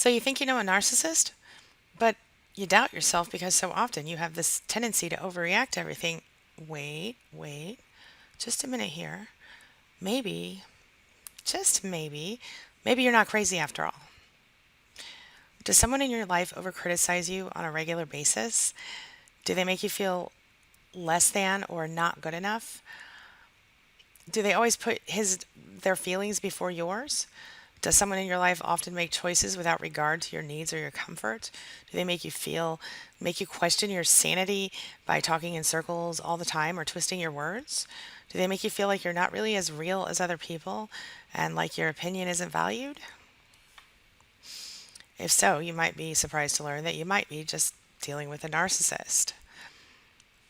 So you think you know a narcissist, but you doubt yourself because so often you have this tendency to overreact to everything. Wait, just a minute here. Maybe, just maybe you're not crazy after all. Does someone in your life over criticize you on a regular basis? Do they make you feel less than or not good enough? Do they always put their feelings before yours? Does someone in your life often make choices without regard to your needs or your comfort? Do they make you question your sanity by talking in circles all the time or twisting your words? Do they make you feel like you're not really as real as other people and like your opinion isn't valued? If so, you might be surprised to learn that you might be just dealing with a narcissist.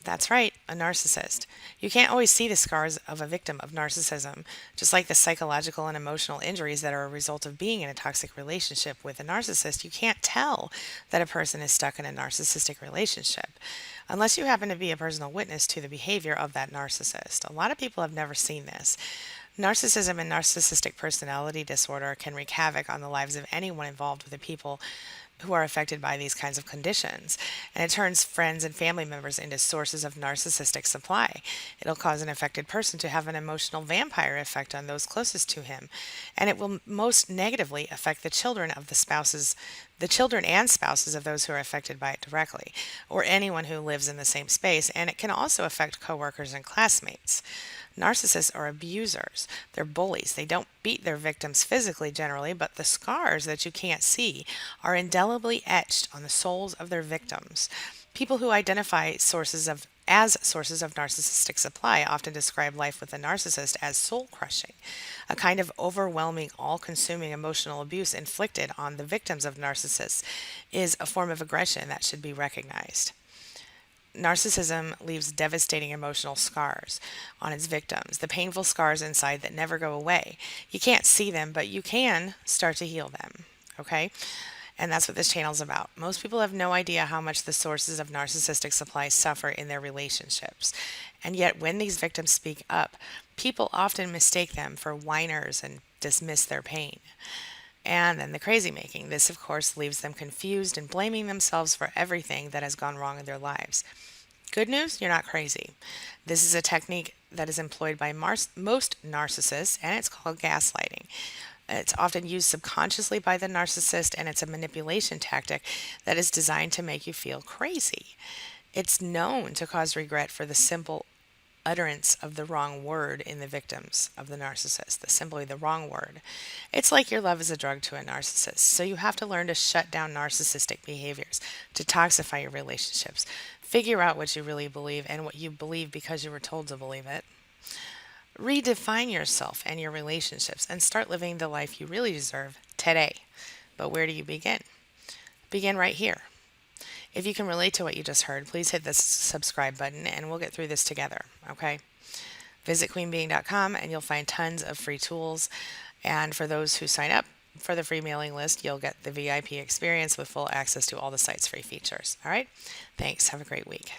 That's right, a narcissist. You can't always see the scars of a victim of narcissism, just like the psychological and emotional injuries that are a result of being in a toxic relationship with a narcissist. You can't tell that a person is stuck in a narcissistic relationship unless you happen to be a personal witness to the behavior of that narcissist. A lot of people have never seen this. Narcissism and narcissistic personality disorder can wreak havoc on the lives of anyone involved with the people who are affected by these kinds of conditions. And it turns friends and family members into sources of narcissistic supply. It'll cause an affected person to have an emotional vampire effect on those closest to him. And it will most negatively affect the children and spouses of those who are affected by it directly, or anyone who lives in the same space. And it can also affect coworkers and classmates. Narcissists are abusers. They're bullies. They don't beat their victims physically generally, but the scars that you can't see are indelibly etched on the souls of their victims. People who identify as sources of narcissistic supply often describe life with a narcissist as soul crushing, a kind of overwhelming, all consuming emotional abuse inflicted on the victims of narcissists is a form of aggression that should be recognized. Narcissism leaves devastating emotional scars on its victims, the painful scars inside that never go away. You can't see them, but you can start to heal them. Okay? And that's what this channel is about. Most people have no idea how much the sources of narcissistic supply suffer in their relationships. And yet, when these victims speak up, people often mistake them for whiners and dismiss their pain. And then the crazy making. This, of course, leaves them confused and blaming themselves for everything that has gone wrong in their lives. Good news, you're not crazy. This is a technique that is employed by most narcissists, and it's called gaslighting. It's often used subconsciously by the narcissist, and it's a manipulation tactic that is designed to make you feel crazy. It's known to cause regret for the simple utterance of the wrong word in the victims of the narcissist, simply the wrong word. It's like your love is a drug to a narcissist. So you have to learn to shut down narcissistic behaviors, detoxify your relationships, figure out what you really believe and what you believe because you were told to believe it. Redefine yourself and your relationships and start living the life you really deserve today. But where do you begin? Begin right here. If you can relate to what you just heard, please hit the subscribe button and we'll get through this together, okay? Visit queenbeing.com and you'll find tons of free tools. And for those who sign up for the free mailing list, you'll get the VIP experience with full access to all the site's free features, all right? Thanks. Have a great week.